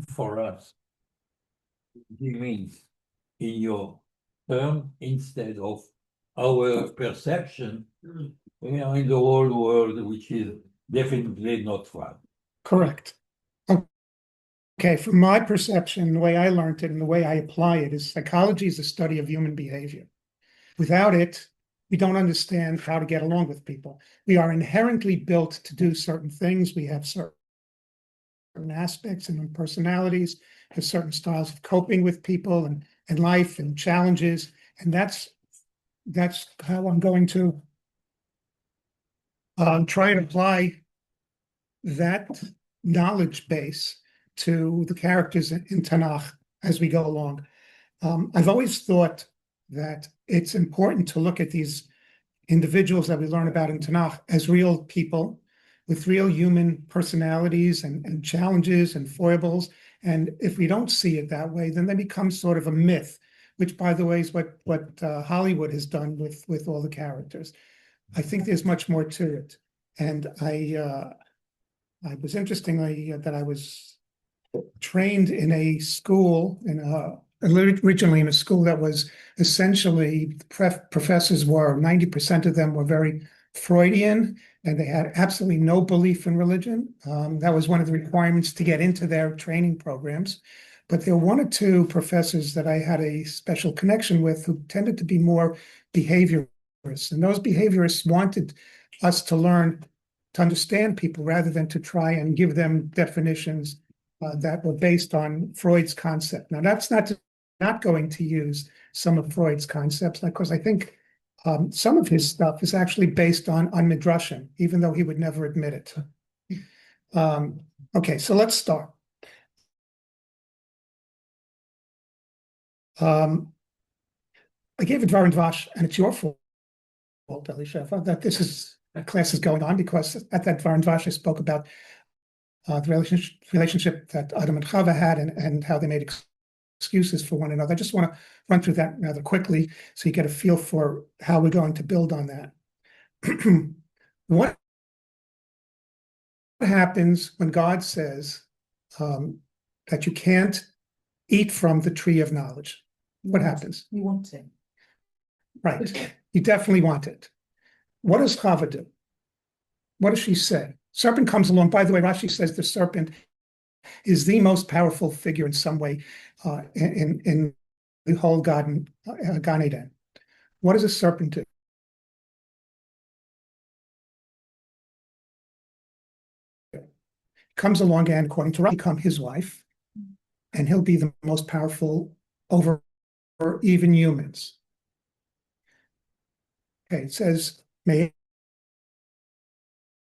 for us. He means in your term instead of our perception. We are in the whole world, which is definitely not fun. Correct. Okay, from my perception, the way I learned it and the way I apply it is psychology is the study of human behavior. Without it, we don't understand how to get along with people. We are inherently built to do certain things. We have certain aspects and personalities, have certain styles of coping with people and life and challenges. And that's how I'm going to try and apply that knowledge base to the characters in Tanach as we go along. I've always thought that it's important to look at these individuals that we learn about in Tanakh as real people with real human personalities and challenges and foibles. And if we don't see it that way, then they become sort of a myth, which, by the way, is what Hollywood has done with all the characters. I think there's much more to it. And I was interestingly that I was trained in a school, originally in a school that was essentially, professors were, 90% of them were very Freudian, and they had absolutely no belief in religion. That was one of the requirements to get into their training programs. But there were one or two professors that I had a special connection with who tended to be more behaviorists. And those behaviorists wanted us to learn to understand people rather than to try and give them definitions that were based on Freud's concept. Now, that's not going to use some of Freud's concepts, because I think some of his stuff is actually based on Midrashim, even though he would never admit it. Okay, so let's start. I gave a Dvar and Dvash, and it's your fault, Elisheva, that this class is going on, because at that Dvar and Dvash I spoke about the relationship that Adam and Chava had and how they made excuses for one another. I just want to run through that rather quickly so you get a feel for how we're going to build on that. What happens when God says that you can't eat from the tree of knowledge? What happens? You want it. Right. You definitely want it. What does Chava do? What does she say? Serpent comes along. By the way, Rashi says the serpent is the most powerful figure in some way in the whole Gan Eden. What does a serpent do? Comes along and, according to Rashi, become his wife, and he'll be the most powerful over even humans. Okay, it says, Eitz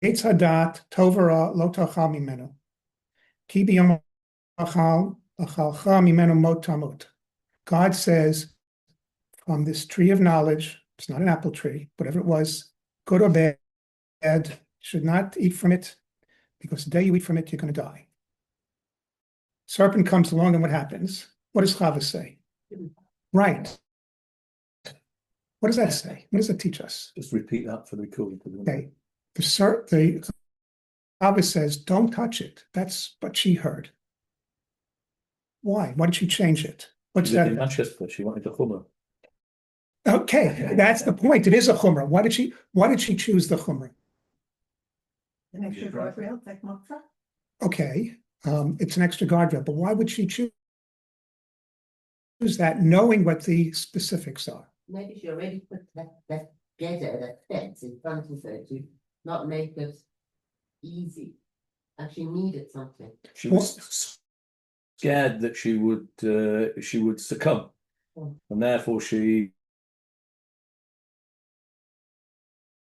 hadat tovara lo tachal mimenu. Ki biyom achalcha mimenu mot tamut. God says, from this tree of knowledge, it's not an apple tree, whatever it was, good or bad, you should not eat from it, because the day you eat from it, you're going to die. Serpent comes along, and what happens? What does Chava say? Right. What does that say? What does it teach us? Just repeat that for the recording. Okay. The Chava says, don't touch it. That's what she heard. Why? Why did she change it? What's that? In Manchester, she wanted a chumrah. Okay, that's the point. It is a chumrah. Why did she choose the chumrah? An extra guardrail, like matzah? Okay, it's an extra guardrail, but why would she choose that, knowing what the specifics are? Maybe she already put that gather, that fence in front of her to not make it easy. And she needed something. She was scared that she would succumb, and therefore she,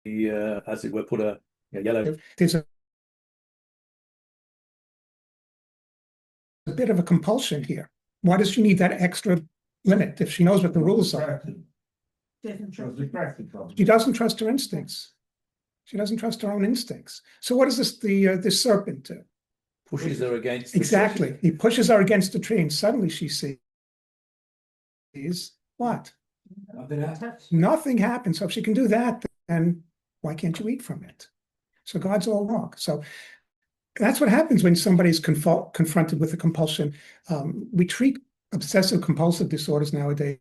as it were, put a yellow. There's a bit of a compulsion here. Why does she need that extra limit if she knows what the rules are? She doesn't trust her instincts. She doesn't trust her own instincts. So what does this serpent do? Pushes her against the exactly. tree. He pushes her against the tree, and suddenly she sees what? Nothing happens. So if she can do that, then why can't you eat from it? So God's all wrong. So That's what happens when somebody's confronted with a compulsion. We treat obsessive compulsive disorders nowadays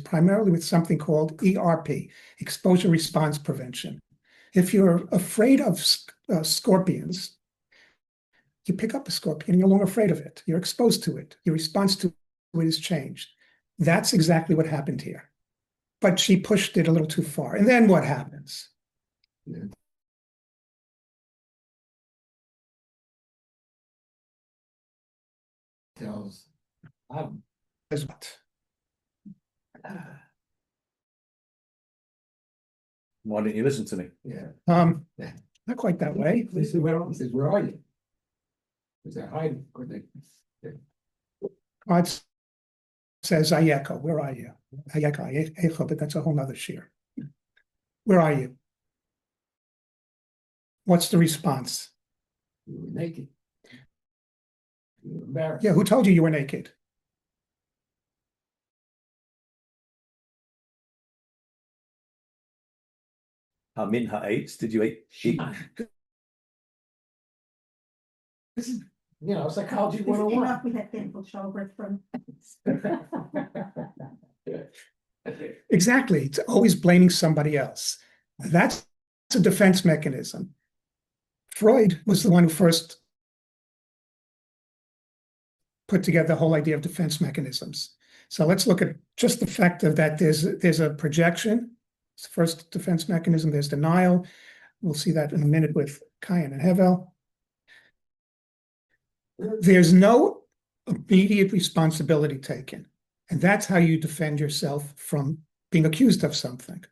primarily with something called ERP, exposure response prevention. If you're afraid of scorpions, you pick up a scorpion and you're no longer afraid of it. You're exposed to it. Your response to it has changed. That's exactly what happened here. But she pushed it a little too far. And then what happens? Tells Is what? Why didn't you listen to me? yeah. Not quite that way. He says, where are you? Is that hiding? God says, Ayeko, where are you? Ayeko, Ayeko, but that's a whole nother shir. Where are you? What's the response? You were naked. You were embarrassed. Yeah, who told you were naked? Minha ate. Did you eat? This is, psychology This is 101. enough with that painful childbirth from. Exactly. It's always blaming somebody else. That's a defense mechanism. Freud was the one who first put together the whole idea of defense mechanisms. So let's look at just the fact of that there's a projection. It's the first defense mechanism. There's denial. We'll see that in a minute with Cain and Abel. There's no immediate responsibility taken. And that's how you defend yourself from being accused of something.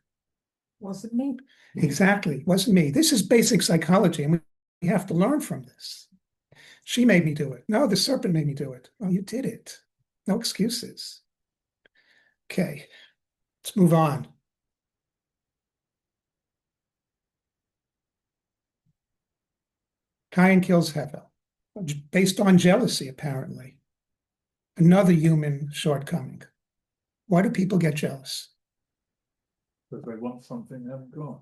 Wasn't me. Exactly. It wasn't me. This is basic psychology, and we have to learn from this. She made me do it. No, the serpent made me do it. Well, you did it. No excuses. Okay, let's move on. Cain kills Hevel, based on jealousy, apparently. Another human shortcoming. Why do people get jealous? Because they want something they haven't got.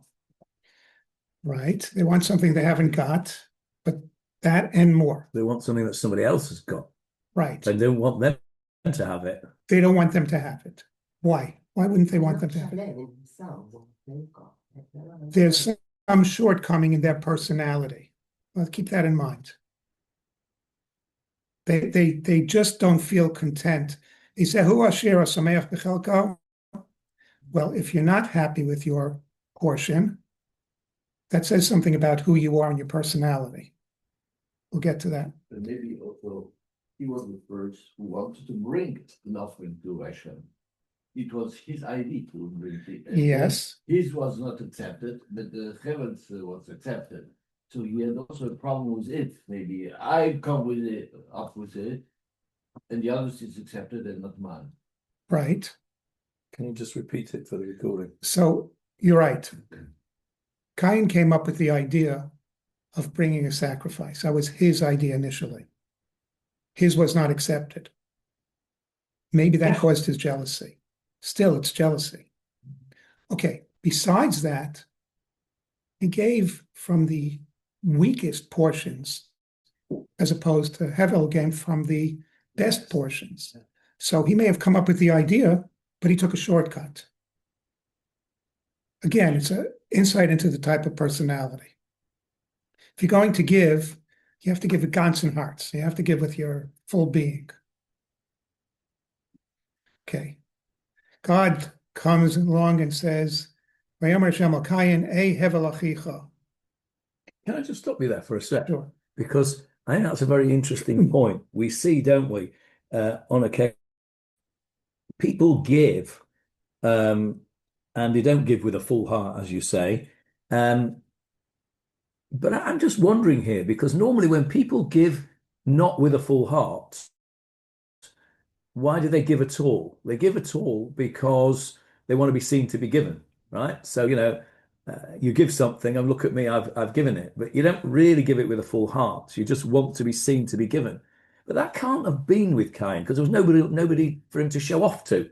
Right? They want something they haven't got, but that and more. They want something that somebody else has got. Right. They don't want them to have it. They don't want them to have it. Why? Why wouldn't they want them to have it? There's some shortcoming in their personality. Well, keep that in mind. They just don't feel content. He said, "Hu asher sameach b'chelko." Well, if you're not happy with your portion, that says something about who you are and your personality. We'll get to that. And maybe also he was the first who wanted to bring an offering to Hashem. It was his idea to bring it. And Yes. his was not accepted, but the heavens was accepted. So he had also a problem with it. Maybe I come with it, up with it, and the others is accepted and not mine. Right. Can you just repeat it for the recording? So you're right. Cain came up with the idea of bringing a sacrifice. That was his idea initially. His was not accepted. Maybe that caused his jealousy. Still, it's jealousy. Okay, besides that, he gave from the weakest portions as opposed to Hevel gave from the best portions. So he may have come up with the idea, but he took a shortcut. Again, it's an insight into the type of personality. If you're going to give, you have to give with ganzen hearts. You have to give with your full being. Okay. God comes along and says, "Vayomer Hashem el Cain, ei hevel achicha." Can I just stop you there for a sec? Sure. Because I think that's a very interesting point. We see, don't we, on occasion, people give, and they don't give with a full heart, as you say. But I'm just wondering here, because normally when people give not with a full heart, why do they give at all? They give at all because they want to be seen to be given, right? So, you give something and look at me, I've given it, but you don't really give it with a full heart. You just want to be seen to be given. But that can't have been with Cain because there was nobody for him to show off to.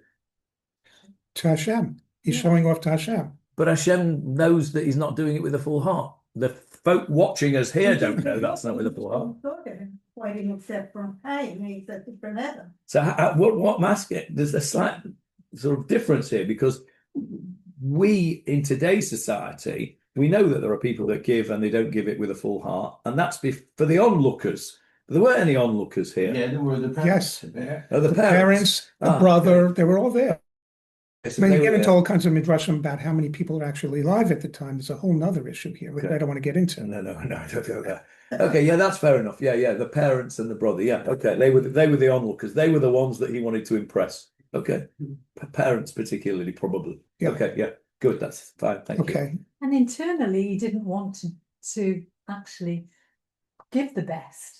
To Hashem. He's showing off to Hashem. But Hashem knows that he's not doing it with a full heart. The folk watching us here don't know that's not with a full heart. Why didn't you accept from Cain, he accepted from Adam? So what I'm asking, there's a slight sort of difference here because we in today's society, we know that there are people that give and they don't give it with a full heart, and that's for the onlookers. But there weren't any onlookers here. Yeah, they were the Yes. parents. Oh, The parents, the Ah, brother, they were all there. So Now they you get were into there. all kinds of midrashim about how many people are actually alive at the time. There's a whole nother issue here that I don't want to get into. No, don't go there. Okay, yeah, that's fair enough. Yeah, the parents and the brother. Yeah, okay, they were the onlookers. They were the ones that he wanted to impress. Okay, parents particularly, probably. Yeah. Okay, yeah, good. That's fine. Thank you. Okay. And internally, he didn't want to actually give the best.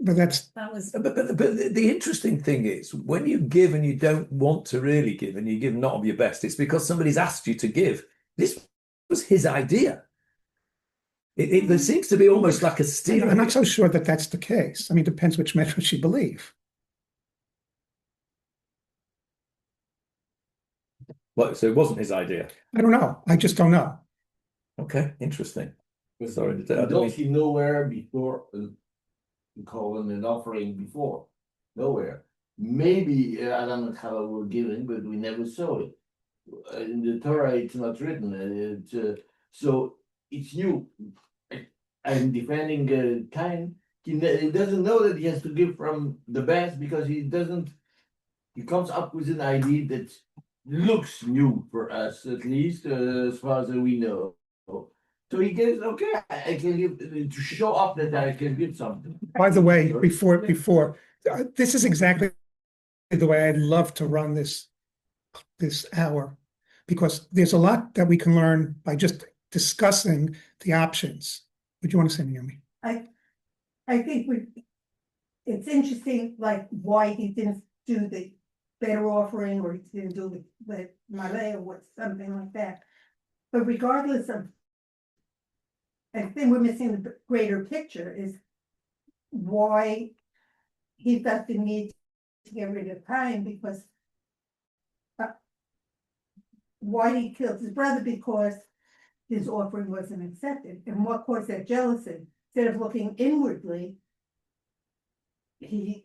But that's That was But the interesting thing is when you give and you don't want to really give and you give not of your best, it's because somebody's asked you to give. This was his idea. There seems to be almost like a stealing. I'm not so sure that that's the case. I mean, it depends which metric you believe. Well, so it wasn't his idea. I don't know. I just don't know. Okay, interesting. Sorry, You don't see nowhere before calling an offering before. Nowhere. Maybe Adam and Chava were given, but we never saw it. In the Torah, it's not written. So it's new. I'm defending Cain. He doesn't know that he has to give from the best because he doesn't. He comes up with an idea that looks new for us, at least as far as we know. So he gives, okay, I can give to show up that I can give something. By the way, before this is exactly the way I'd love to run this hour, because there's a lot that we can learn by just discussing the options. What do you want to say, Naomi? I think it's interesting, like why he didn't do the better offering, or he didn't do the malay or something like that. But regardless of, I think we're missing the greater picture is why he felt the need to get rid of Cain, because why he killed his brother, because his offering wasn't accepted. And what caused that jealousy? Instead of looking inwardly, he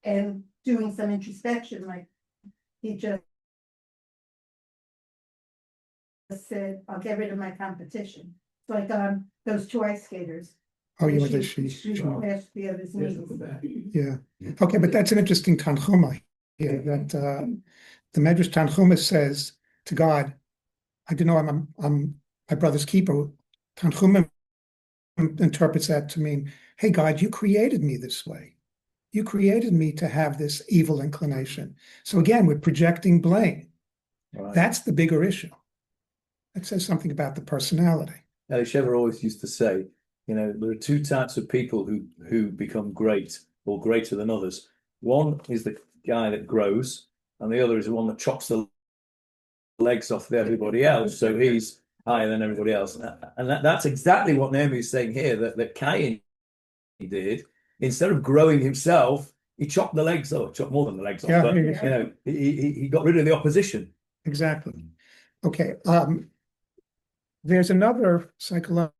and doing some introspection, like he just said, I'll get rid of my competition. It's like those two ice skaters. Oh, you were They the shoot she. past the other's knees. Yeah. Okay, but that's an interesting Tanchuma here. That the Medrash Tanchuma says to God, I don't know, I'm my brother's keeper. Tanchuma interprets that to mean, hey God, you created me this way. You created me to have this evil inclination. So again, we're projecting blame. Right. That's the bigger issue. That says something about the personality. Adam Chava always used to say, there are two types of people who become great or greater than others. One is the guy that grows, and the other is the one that chops the legs off of everybody else. So he's higher than everybody else. And that's exactly what Naomi is saying here, that Cain did. Instead of growing himself, he chopped the legs off, chopped more than the legs off. Yeah, But, he got rid of the opposition. Exactly. Okay. There's another psychological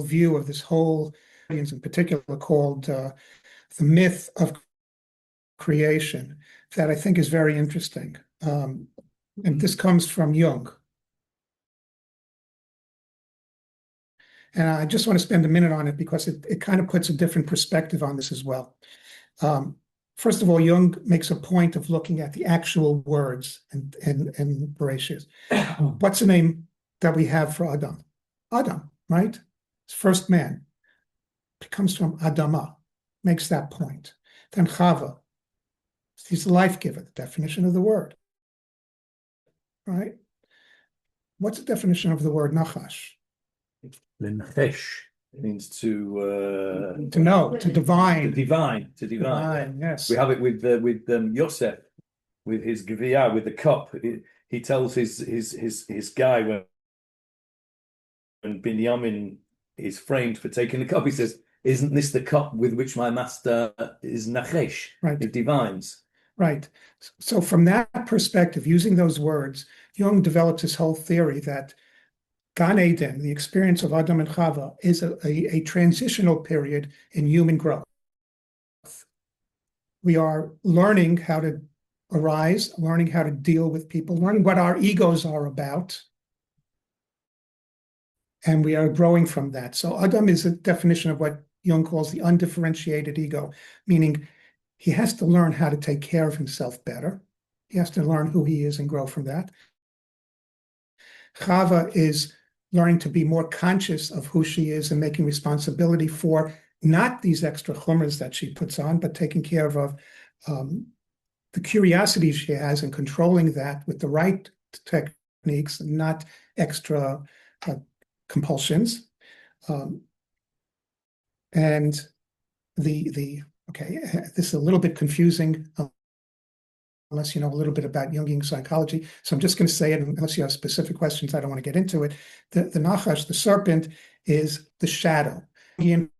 view of this whole, in particular, called the myth of creation, that I think is very interesting. And this comes from Jung. And I just want to spend a minute on it because it kind of puts a different perspective on this as well. First of all, Jung makes a point of looking at the actual words and Bereshit. What's the name that we have for Adam? Adam, right? It's first man. It comes from Adama, makes that point. Then Chava, he's the life giver, the definition of the word. Right? What's the definition of the word Nachash? Linchesh means to know, to divine. To divine. Yes. We have it with Yosef, with his Geviyah, with the cup. He tells his guy when Binyamin is framed for taking the cup, he says, "Isn't this the cup with which my master is Nachesh?" Right. It divines. Right. So from that perspective, using those words, Jung develops this whole theory that Gan Eden, the experience of Adam and Chava, is a transitional period in human growth. We are learning how to arise, learning how to deal with people, learning what our egos are about. And we are growing from that. So Adam is a definition of what Jung calls the undifferentiated ego, meaning he has to learn how to take care of himself better. He has to learn who he is and grow from that. Chava is learning to be more conscious of who she is and making responsibility for not these extra chumras that she puts on, but taking care of the curiosity she has and controlling that with the right techniques, not extra compulsions. And okay, this is a little bit confusing unless you know a little bit about Jungian psychology. So I'm just going to say it, unless you have specific questions, I don't want to get into it. The Nachash, the serpent, is the shadow. In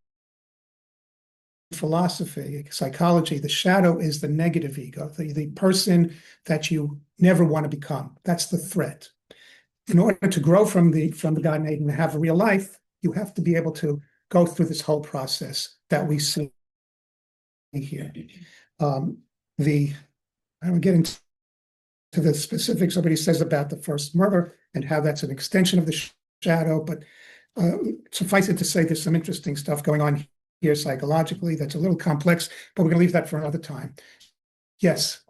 philosophy, psychology, the shadow is the negative ego, the person that you never want to become. That's the threat. In order to grow from the Gan Eden and have a real life, you have to be able to go through this whole process that we see here. I don't get into the specifics of what he says about the first murder and how that's an extension of the shadow, but suffice it to say there's some interesting stuff going on here psychologically that's a little complex, but we're going to leave that for another time. Yes.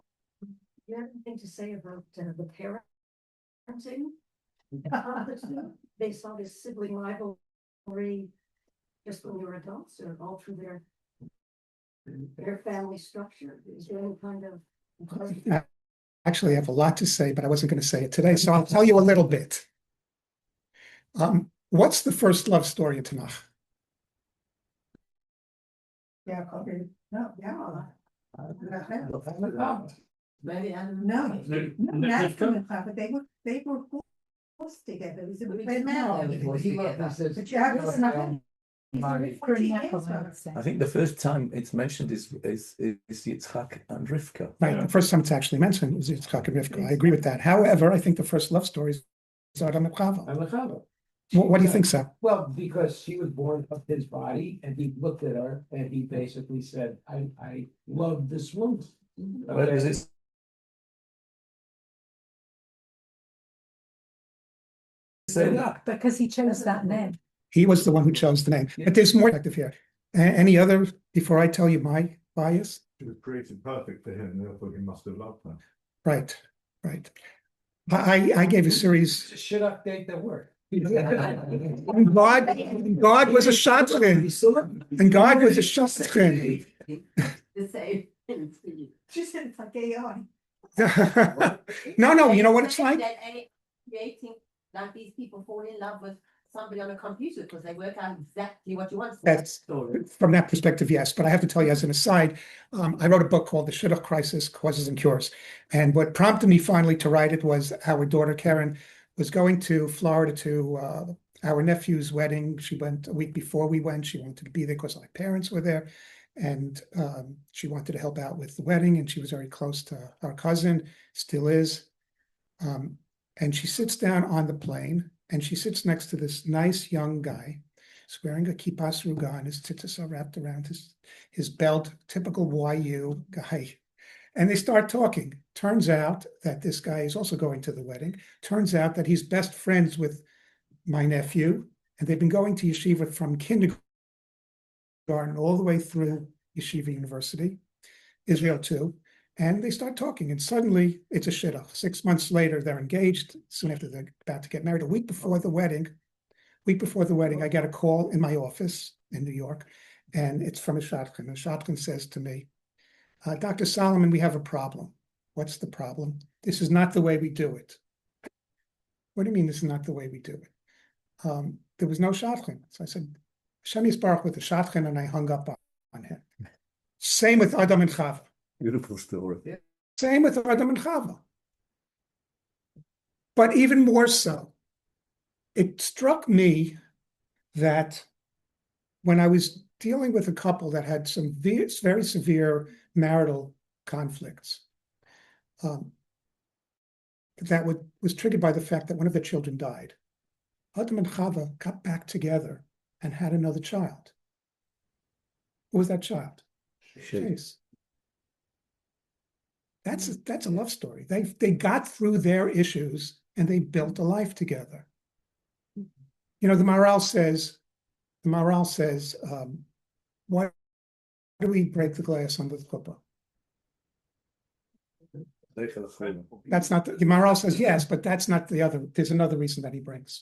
You have anything to say about the parenting? They saw this sibling rivalry just when they were adults or all through their family structure? Is there any kind of... Actually, I have a lot to say, but I wasn't going to say it today, so I'll tell you a little bit. What's the first love story in Tanach? Yeah, okay. No, yeah. Maybe Adam. No, The- not the- from Chava. They were forced together. It was a big marriage. But you have to know. I think the first time it's mentioned is Yitzchak and Rivka. Right, the first time it's actually mentioned is Yitzchak and Rivka. I agree with that. However, I think the first love story is Adam and Chava. What do you think, Sal? Well, because she was born of his body and he looked at her and he basically said, I love this woman. Where is it? Because he chose that name. He was the one who chose the name. But there's more active here. Any other, before I tell you my bias? She was created perfect for him, therefore he must have loved her. Right. I gave a series. Should update the word. And God was a shadchan. And God was a shadchan. The same things for you. She said it's like AI. No, you know what it's like? Creating, like these people fall in love with somebody on a computer because they work out exactly what you want. That's from that perspective, yes. But I have to tell you, as an aside, I wrote a book called The Shidduch Crisis: Causes and Cures. And what prompted me finally to write it was our daughter Karen was going to Florida to our nephew's wedding. She went a week before we went. She wanted to be there because my parents were there. And she wanted to help out with the wedding. And she was very close to our cousin, still is. And she sits down on the plane. And she sits next to this nice young guy. He's wearing a kippas ruga and his tzitzis are wrapped around his belt, typical YU guy. And they start talking. Turns out that this guy is also going to the wedding. Turns out that he's best friends with my nephew. And they've been going to yeshiva from kindergarten all the way through Yeshiva University, Israel too. And they start talking, and suddenly it's a shidduch. 6 months later, they're engaged. Soon after they're about to get married, a week before the wedding, I get a call in my office in New York, and it's from a shadchan. The shadchan says to me, Dr. Salamon, we have a problem. What's the problem? This is not the way we do it. What do you mean this is not the way we do it? There was no shadchan. So I said, Hashem Yisbarach with the shadchan, and I hung up on him. Same with Adam and Chava. Beautiful story. Same with Adam and Chava. But even more so, it struck me that when I was dealing with a couple that had some very severe marital conflicts, that was triggered by the fact that one of the children died. Adam and Chava got back together and had another child. Who was that child? Chase. That's a love story. They got through their issues and they built a life together. You know, the Maharal says, why do we break the glass under the chuppah? That's not the Maharal says yes, but that's not the other. There's another reason that he brings.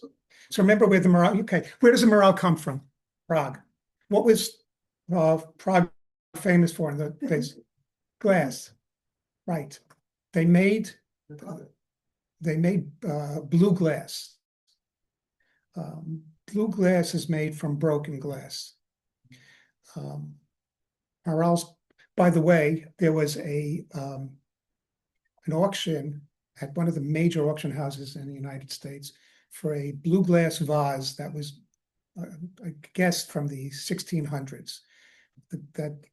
So remember where the Maharal. Okay, where does the Maharal come from? Prague. What was Prague famous for in the days? Glass. Right. They made blue glass. Blue glass is made from broken glass. Maharal's, by the way, there was an auction at one of the major auction houses in the United States for a blue glass vase that was, I guess, from the 1600s.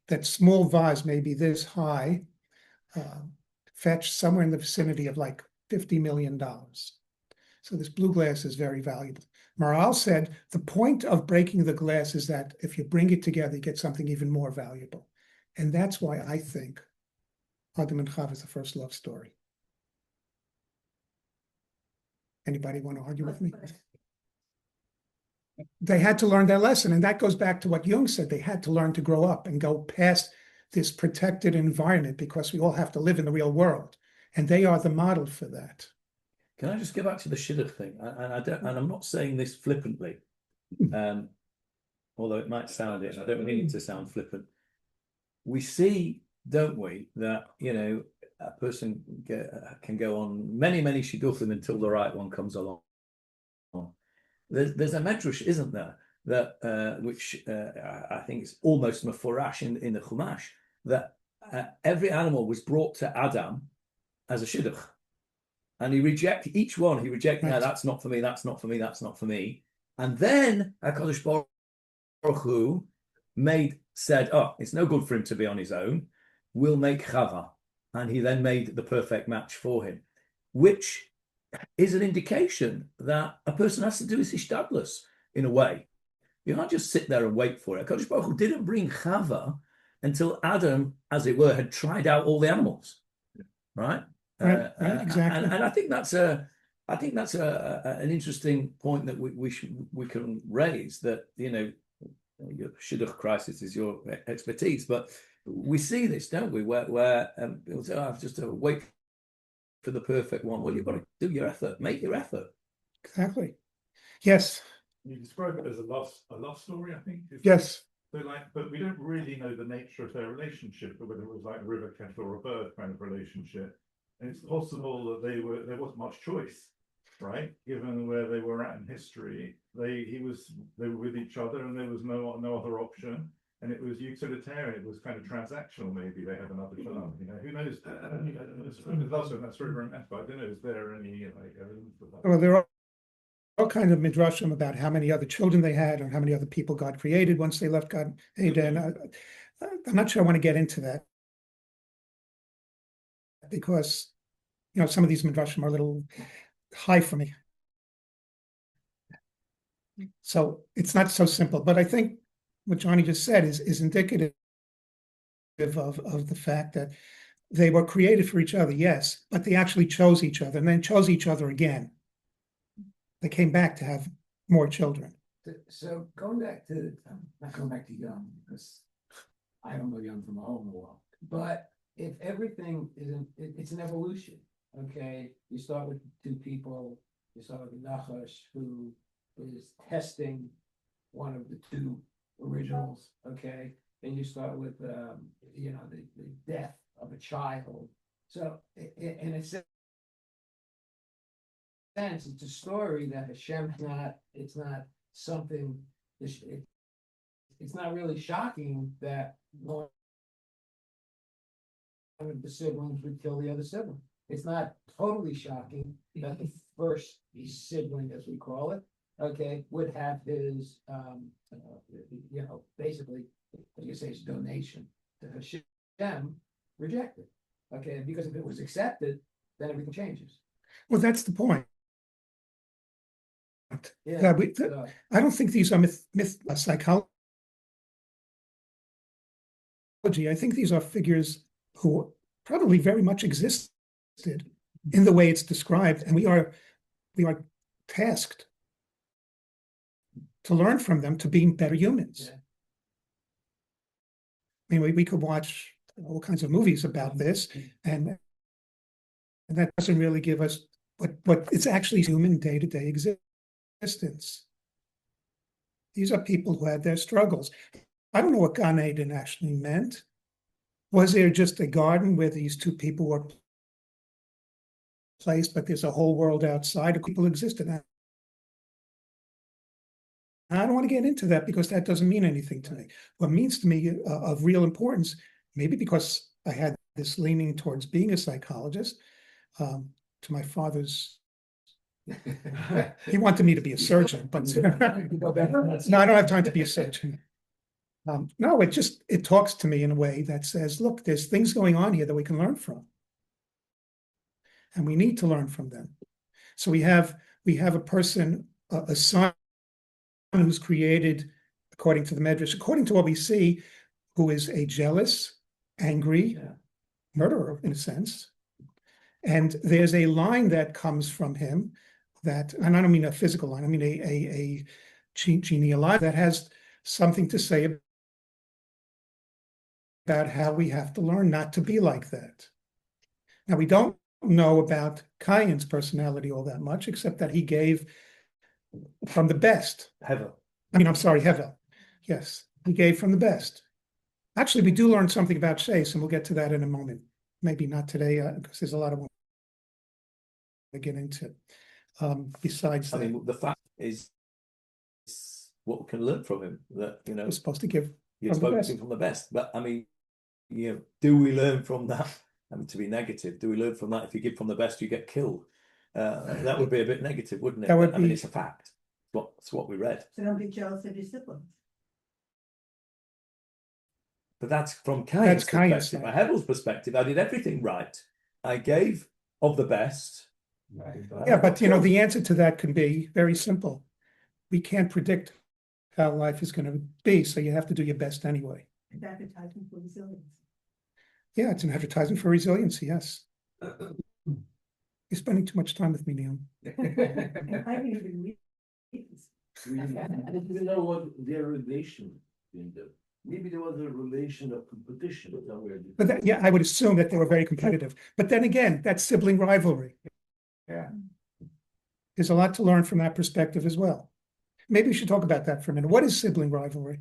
That small vase, maybe this high, fetched somewhere in the vicinity of like $50 million. So this blue glass is very valuable. Maharal said the point of breaking the glass is that if you bring it together, you get something even more valuable. And that's why I think Adam and Chava is the first love story. Anybody want to argue with me? They had to learn their lesson. And that goes back to what Jung said. They had to learn to grow up and go past this protected environment because we all have to live in the real world. And they are the model for that. Can I just go back to the shidduch thing? And I'm not saying this flippantly, although it might sound it. I don't mean it to sound flippant. We see, don't we, that, you know, a person can go on many shidduchim until the right one comes along. There's a medrash, isn't there, that which I think is almost mafurash in the Chumash, that every animal was brought to Adam as a shidduch. And he rejected each one. He rejected, no, that's not for me, that's not for me, that's not for me. And then HaKadosh Baruch Hu said, oh, it's no good for him to be on his own. We'll make Chava. And he then made the perfect match for him, which is an indication that a person has to do his ishtadlus in a way. You can't just sit there and wait for it. HaKadosh Baruch Hu didn't bring Chava until Adam, as it were, had tried out all the animals, right? Right, exactly. And I think that's an interesting point that we can raise, that, you know, your shidduch crisis is your expertise, but we see this, don't we, where people say, oh, I've just to wait for the perfect one. Well, you've got to do your effort, make your effort. Exactly. Yes. You describe it as a love story, I think. Yes. So but we don't really know the nature of their relationship, or whether it was like a river cat or a bird kind of relationship. And it's possible that there wasn't much choice, right? Given where they were at in history, they were with each other, and there was no other option. And it was utilitarian. It was kind of transactional. Maybe they had another child. You know, who knows? That's very mess. But I don't know. Is there any evidence of that? Well, there are all kinds of midrashim about how many other children they had, or how many other people God created once they left God Eden. I'm not sure I want to get into that, because, you know, some of these midrashim are a little high for me. So it's not so simple. But I think what Johnny just said is indicative of the fact that they were created for each other, yes, but they actually chose each other, and then chose each other again. They came back to have more children. So going back to, not going back to Young, because I don't know Young from a hole in the wall, but if everything it's an evolution, okay? You start with two people, you start with Nachash, who is testing one of the two originals, okay? And you start with, you know, the death of a child. So in a sense, it's a story that Hashem it's not something, it's not really shocking that one of the siblings would kill the other sibling. It's not totally shocking that the first sibling, as we call it, okay, would have his, you know, basically, as you say, his donation to Hashem rejected. Okay, because if it was accepted, then everything changes. Well, that's the point. Yeah. So, I don't think these are psychology. I think these are figures who probably very much existed in the way it's described, and we are tasked to learn from them to be better humans. Yeah. I mean, we could watch all kinds of movies about this, and that doesn't really give us what it's actually human day-to-day existence. These are people who had their struggles. I don't know what Gan Eden actually meant. Was there just a garden where these two people were placed, but there's a whole world outside of people existed? I don't want to get into that because that doesn't mean anything to me. What means to me of real importance, maybe because I had this leaning towards being a psychologist, to my father's. He wanted me to be a surgeon, but no, I don't have time to be a surgeon. No, it talks to me in a way that says, look, there's things going on here that we can learn from, and we need to learn from them. So we have a person, a son who's created according to the Medrash, according to what we see, who is a jealous, angry murderer in a sense. And there's a line that comes from him that, and I don't mean a physical line, I mean a genealogy that has something to say about how we have to learn not to be like that. Now, we don't know about Cain's personality all that much, except that he gave from the best. Hevel. Hevel. Yes, he gave from the best. Actually, we do learn something about Shais, and we'll get to that in a moment. Maybe not today, because there's a lot of what to get into. Besides that, the fact is what we can learn from him, that, we're supposed to give you're from the focusing best. from the best. But do we learn from that? To be negative, do we learn from that? If you give from the best, you get killed. That would be a bit negative, wouldn't it? That would be. It's a fact. It's what we read. So don't be jealous of your siblings. But that's from Cain's perspective. side. From Hevel's perspective, I did everything right. I gave of the best. Yeah, but the answer to that can be very simple. We can't predict how life is going to be, so you have to do your best anyway. It's advertising for resilience. Yeah, it's an advertisement for resiliency, yes. You're spending too much time with me, Neil. And I didn't even read this. I don't know what their relation in them. Maybe there was a relation of competition somewhere. But I would assume that they were very competitive. But then again, that's sibling rivalry. Yeah. There's a lot to learn from that perspective as well. Maybe we should talk about that for a minute. What is sibling rivalry?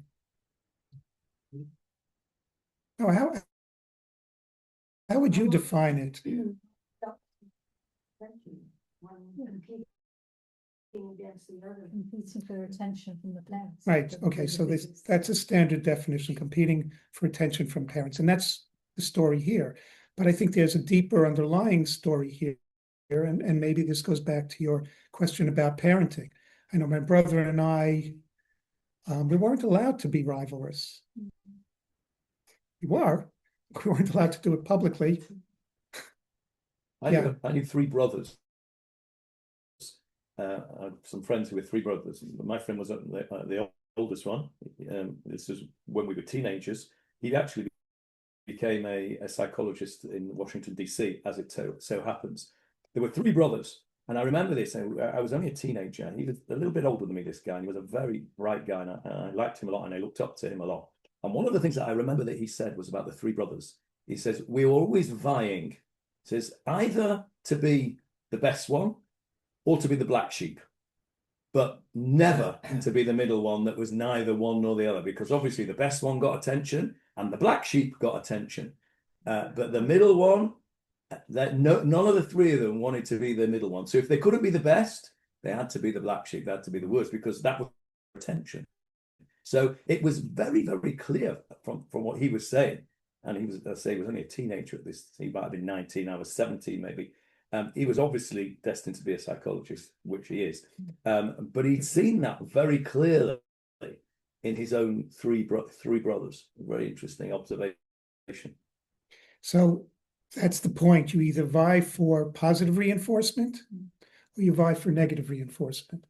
Oh, how would you define it? Competing for attention from the parents. Right, okay, so that's a standard definition, competing for attention from parents, and that's the story here. But I think there's a deeper underlying story here, and maybe this goes back to your question about parenting. I know my brother and I, we weren't allowed to be rivalrous. We weren't allowed to do it publicly. I knew three brothers. I have some friends who were three brothers. My friend was the oldest one. This is when we were teenagers. He actually became a psychologist in Washington, D.C., as it so happens. There were three brothers. And I remember this. I was only a teenager. He was a little bit older than me, this guy. And he was a very bright guy. And I liked him a lot. And I looked up to him a lot. And one of the things that I remember that he said was about the three brothers. He says, we were always vying. He says, either to be the best one or to be the black sheep, but never to be the middle one that was neither one nor the other, because obviously the best one got attention and the black sheep got attention. But the middle one, none of the three of them wanted to be the middle one. So if they couldn't be the best, they had to be the black sheep, they had to be the worst, because that was attention. So it was very, very clear from what he was saying. And he was, he was only a teenager at this. He might have been 19, I was 17 maybe. He was obviously destined to be a psychologist, which he is. But he'd seen that very clearly in his own three brothers. Very interesting observation. So That's the point. You either vie for positive reinforcement or you vie for negative reinforcement.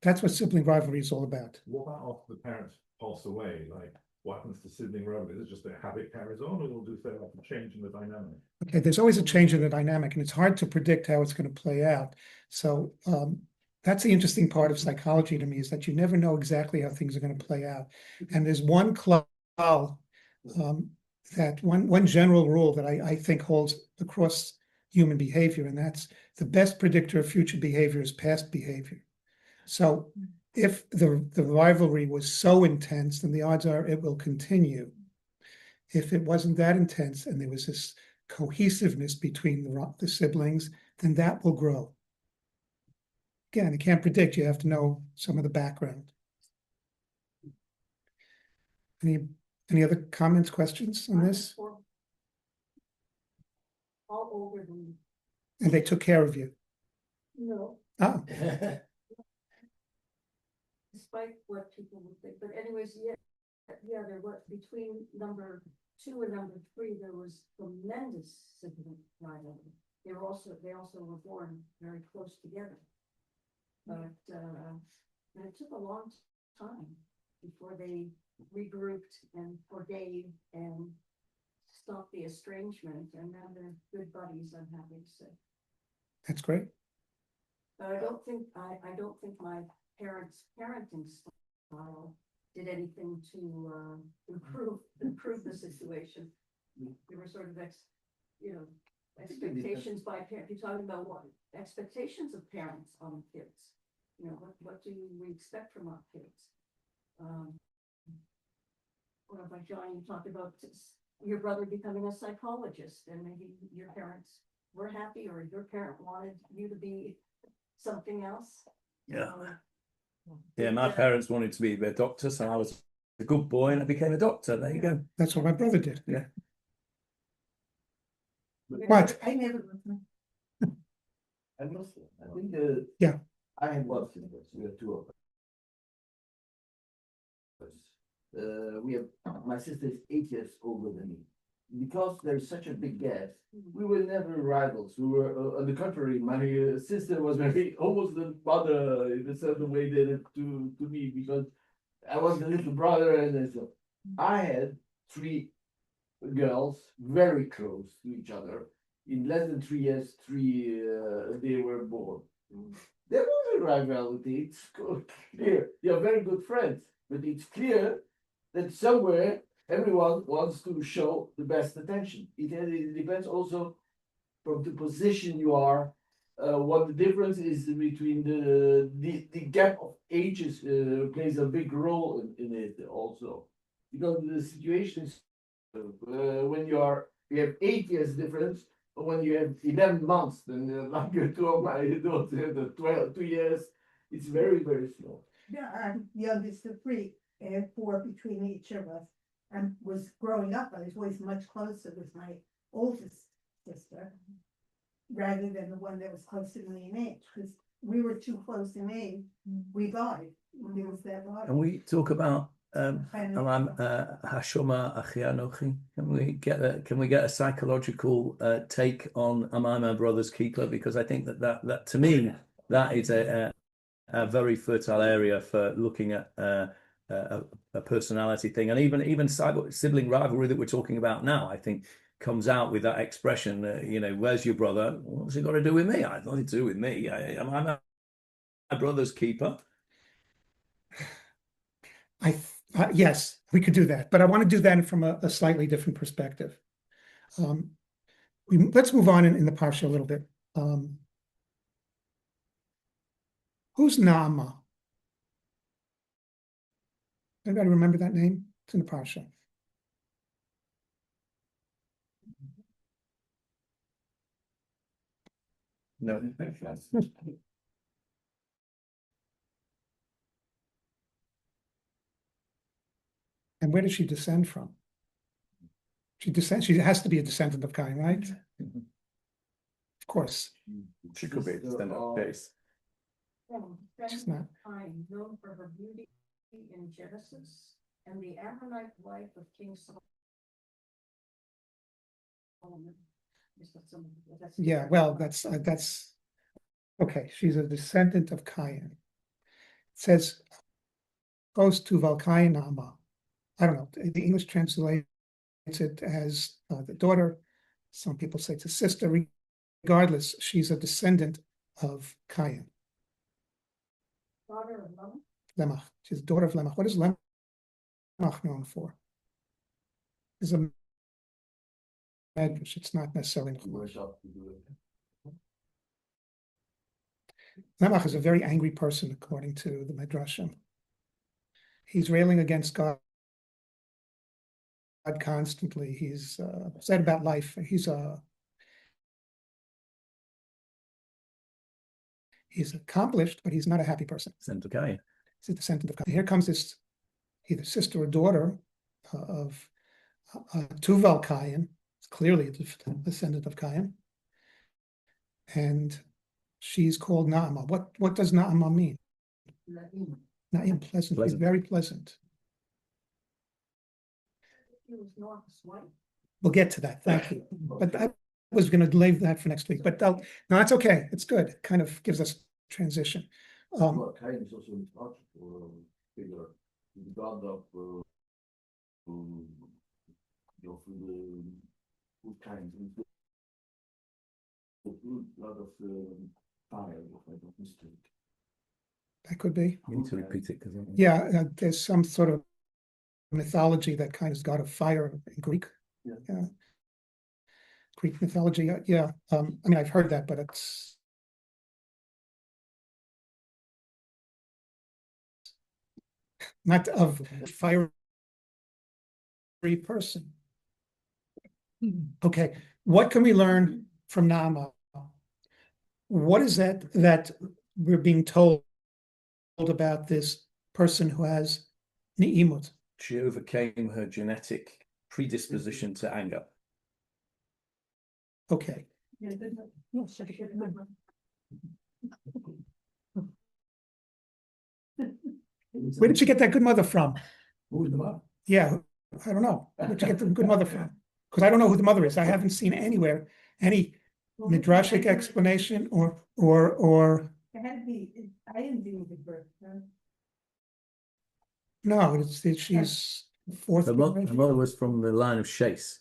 That's what sibling rivalry is all about. What about after the parents pass away? Like, what happens to sibling rivalry? Is it just their habit carries on, or does there have a change in the dynamic? Okay, there's always a change in the dynamic, and it's hard to predict how it's going to play out. So that's the interesting part of psychology to me, is that you never know exactly how things are going to play out. And there's one that one general rule that I think holds across human behavior, and that's the best predictor of future behavior is past behavior. So if the rivalry was so intense, then the odds are it will continue. If it wasn't that intense and there was this cohesiveness between the siblings, then that will grow. Again, you can't predict. You have to know some of the background. Any other comments, questions on this? All older than me. And they took care of you. No, Oh, despite what people would think, but anyways, yeah, there was, between number 2 and number 3, there was tremendous sibling rivalry. They also were born very close together. But, and it took a long time before they regrouped and forgave and stopped the estrangement, and now they're good buddies, I'm happy to say. that's great. But I don't think my parents' parenting style did anything to improve the situation. There were sort of expectations by parents. You're talking about what expectations of parents on kids. What do we expect from our kids? Or by John, you talked about your brother becoming a psychologist, and maybe your parents were happy, or your parent wanted you to be something else. Yeah. Yeah, my parents wanted to be a doctor, so I was a good boy and I became a doctor. There you go. That's what my brother did. Yeah. What? I never. I must say, I think Yeah. I have one siblings. We have 2 of us. My sister is 8 years older than me. Because there's such a big gap, we were never rivals. We were, on the contrary, my sister was almost the mother in a certain way to me, because I was the little brother, and so I had 3 girls very close to each other. In less than 3 years, they were born. There was a rivalry. It's clear. They are very good friends, but it's clear that somewhere everyone wants to show the best attention. It depends also from the position you are, what the difference is between the gap of ages plays a big role in it also. Because the situation is when you have 8 years difference, or when you have 11 months, then like 2 of my daughters, the 2 years, it's very, very small. Yeah, I'm youngest of 3, and 4 between each of us. And was growing up, I was always much closer with my oldest sister, rather than the one that was closer to me in age, because we were too close in age. We vied. There was that vibe. Can we talk about Hashoma Achi Anochi? Can we get a psychological take on Am I my brother's keeper? Because I think that to me that is a very fertile area for looking at a personality thing, and even sibling rivalry that we're talking about now, I think comes out with that expression. Where's your brother? What's it got to do with me? It's nothing to do with me. Am I my brother's keeper? Yes, we could do that, but I want to do that from a slightly different perspective. Let's move on in the parsha a little bit. Who's Naama? Anybody remember that name? It's in the parsha. No. And where does she descend from? She has to be a descendant of Cain, right? Of course. She could be a descendant of Case. She's not. Cain, known for her beauty in Genesis, and the Ammonite wife of King Yeah, well, that's okay. She's a descendant of Cain. It says goes to Valkain Ama. I don't know. The English translates it as the daughter. Some people say it's a sister. Regardless, she's a descendant of Cain. Daughter of Lamech? Lemach. She's the daughter of Lemach. What is Lemach known for? Is a medrash. It's not necessarily Chumash. Lemach is a very angry person, according to the Midrashim. He's railing against God constantly. He's upset about life. He's accomplished, but he's not a happy person. Descendant of Cain. He's a descendant of Cain. Here comes this either sister or daughter of Tuval Cain. It's clearly a descendant of Cain. And she's called Naamah. What does Naamah mean? Naim, pleasant. He's very pleasant. He was Noah's wife. We'll get to that. Thank you. But I was going to leave that for next week. But no, that's okay. It's good. It kind of gives us transition. Cain is also an archetypal figure, the god of the food kinds, a lot of fire, if I don't mistake. That could be. You need to repeat it because Yeah, there's some sort of mythology that kind of god of fire in Greek. Yeah. Greek mythology. Yeah. I mean, I've heard that, but it's not of a fiery person. Okay. What can we learn from Naamah? What is that we're being told about this person who has ni'imut? she overcame her genetic predisposition to anger. Okay. Where did you get that good mother from? Who's the mother? Yeah, I don't know. Where did you get the good mother from? Because I don't know who the mother is. I haven't seen anywhere any midrashic explanation or It had to be, I didn't do the birth. no, she's fourth. Her mother was from the line of Chase.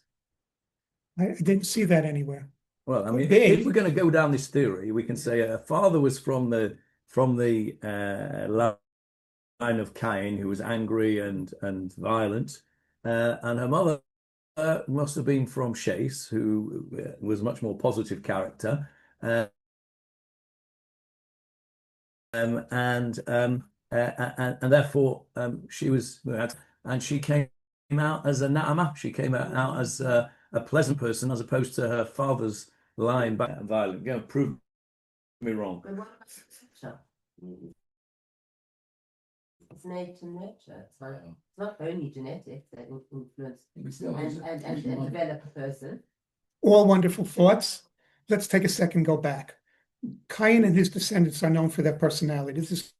I didn't see that anywhere. Well, I mean, Could be. if we're going to go down this theory, we can say her father was from the line of Cain, who was angry and violent, and her mother must have been from Chase, who was much more positive character, and therefore she was, and she came out as a Na'amah. She came out as a pleasant person, as opposed to her father's line back violent. Go prove me wrong. But what about nurture? It's nature nurture. It's like, it's not only genetics that influence and develop a person. All wonderful thoughts. Let's take a second, go back. Cain and his descendants are known for their personality. This is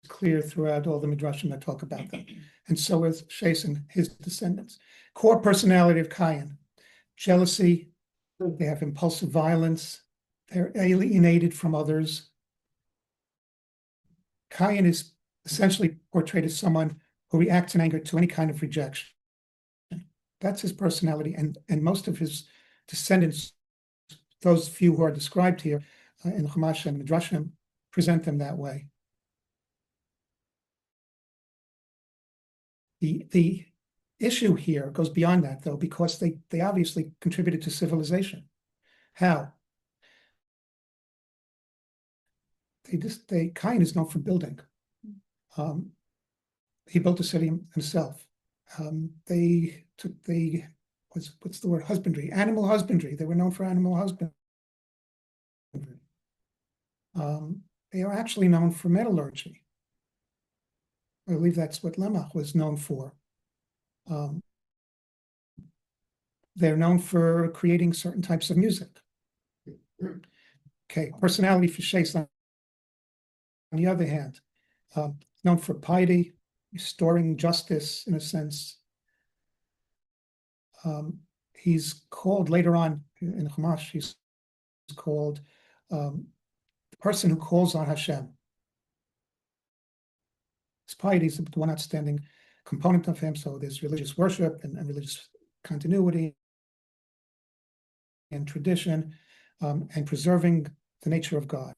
clear throughout all the midrashim that talk about them. And so is Shais and his descendants. Core personality of Cain: jealousy, they have impulsive violence, they're alienated from others. Cain is essentially portrayed as someone who reacts in anger to any kind of rejection. That's his personality, and most of his descendants, those few who are described here in the Chumash and Midrashim, present them that way. The issue here goes beyond that, though, because they obviously contributed to civilization. How? Cain is known for building. He built a city himself. They took what's the word? Husbandry, animal husbandry. They were known for animal husbandry. They are actually known for metallurgy. I believe that's what Lemach was known for. They're known for creating certain types of music. Okay, personality for Shais, on the other hand, known for piety, restoring justice in a sense. he's called later on in Chumash, he's called the person who calls on Hashem. His piety is the one outstanding component of him. So there's religious worship and religious continuity and tradition, and preserving the nature of God.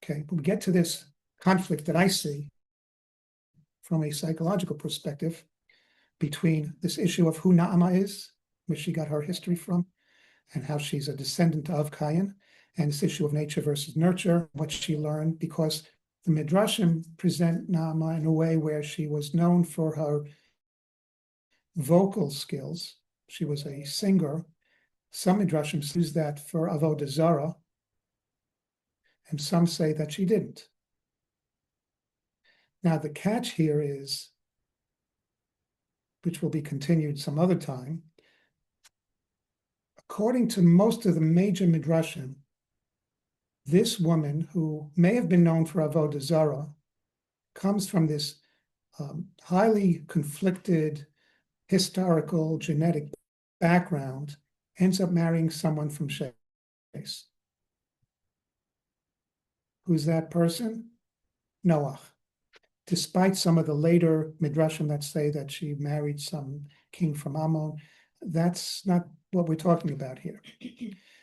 Okay, but we get to this conflict that I see from a psychological perspective between this issue of who Naama is, where she got her history from, and how she's a descendant of Cain, and this issue of nature versus nurture, what she learned, because the Midrashim present Naama in a way where she was known for her vocal skills. She was a singer. Some Midrashim use that for Avodah Zarah, and some say that she didn't. Now, the catch here is, which will be continued some other time, according to most of the major Midrashim, this woman, who may have been known for Avodah Zarah, comes from this highly conflicted historical genetic background, ends up marrying someone from Shes. Who's that person? Noach. Despite some of the later Midrashim that say that she married some king from Ammon, that's not what we're talking about here.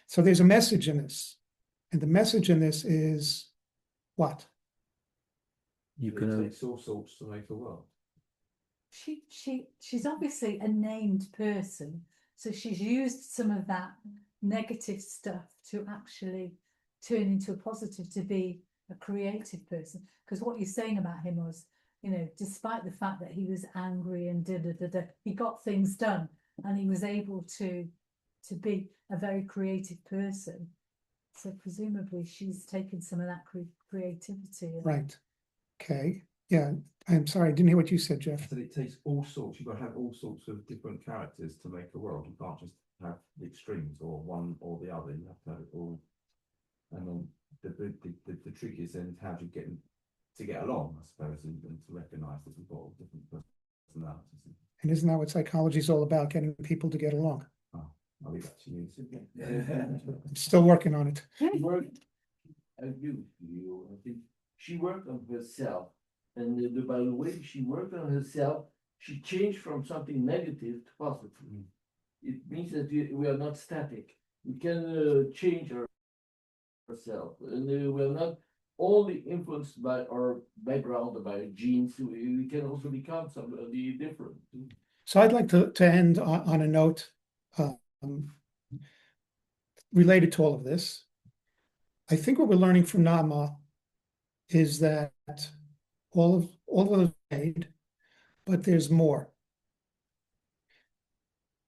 So there's a message in this. And the message in this is what? You can It takes all sorts to make a world. She's obviously a named person, so she's used some of that negative stuff to actually turn into a positive, to be a creative person. Because what you're saying about him was, you know, despite the fact that he was angry and he got things done, and he was able to be a very creative person. So presumably she's taken some of that creativity. Right. Okay. Yeah. I'm sorry, I didn't hear what you said, Jeff. So it takes all sorts, you've got to have all sorts of different characters to make a world. You can't just have the extremes or one or the other. You have to have it all. And then the trick is then how do you get to get along, I suppose, and to recognise that we've got all different personalities. And isn't that what psychology is all about, getting people to get along? Oh, I'll leave that to you. I'm still working on it. She worked, I agree with you, I think she worked on herself. And by the way she worked on herself, she changed from something negative to positive. It means that we are not static. We can change ourselves, and we are not only influenced by our background or by our genes. We can also become somebody different. So I'd like to end on a note related to all of this. I think what we're learning from Naama is that all of us made, but there's more.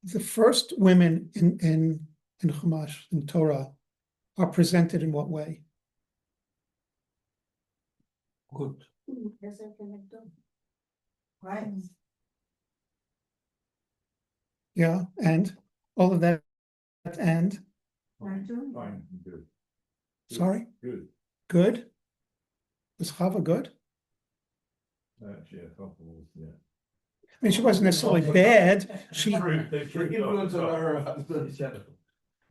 The first women in Chumash, in Torah, are presented in what way? Good. Right. Yeah, and all of that, and Fine, good. sorry, Good. good. Was Chava good? Actually, a couple, yeah. I mean, she wasn't necessarily bad. She They proved influence up, on but her husband.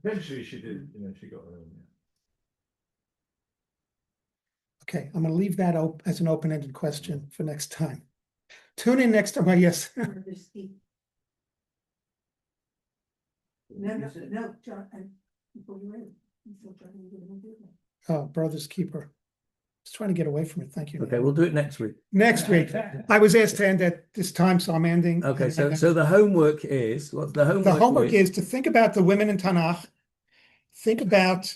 eventually she did, she got her own, okay. I'm going to leave that as an open-ended question for next time. Tune in next time. Yes. No, John, before you went, you still trying to get him to do that. Oh, brother's keeper. I was trying to get away from it. Thank you. Okay, we'll do it next week. Next week. I was asked to end at this time, so I'm ending. Okay, so the homework is what the homework. The homework is to think about the women in Tanach. Think about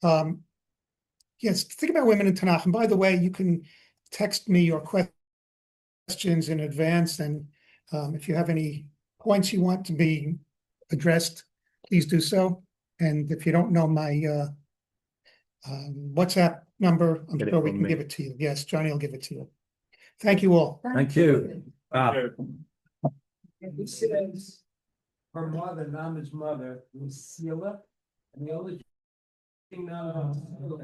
think about women in Tanach. And by the way, you can text me your questions in advance, and if you have any points you want to be addressed, please do so. And if you don't know my WhatsApp number, I'm Get it sure we from can me. give it to you. Yes, Johnny will give it to you. Thank you all. Thank you. It says her mother, Nama's mother, was Sila, and the only thing Nama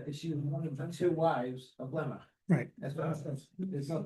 is she was one of the two wives of Lemach. Right. That's what it says. There's no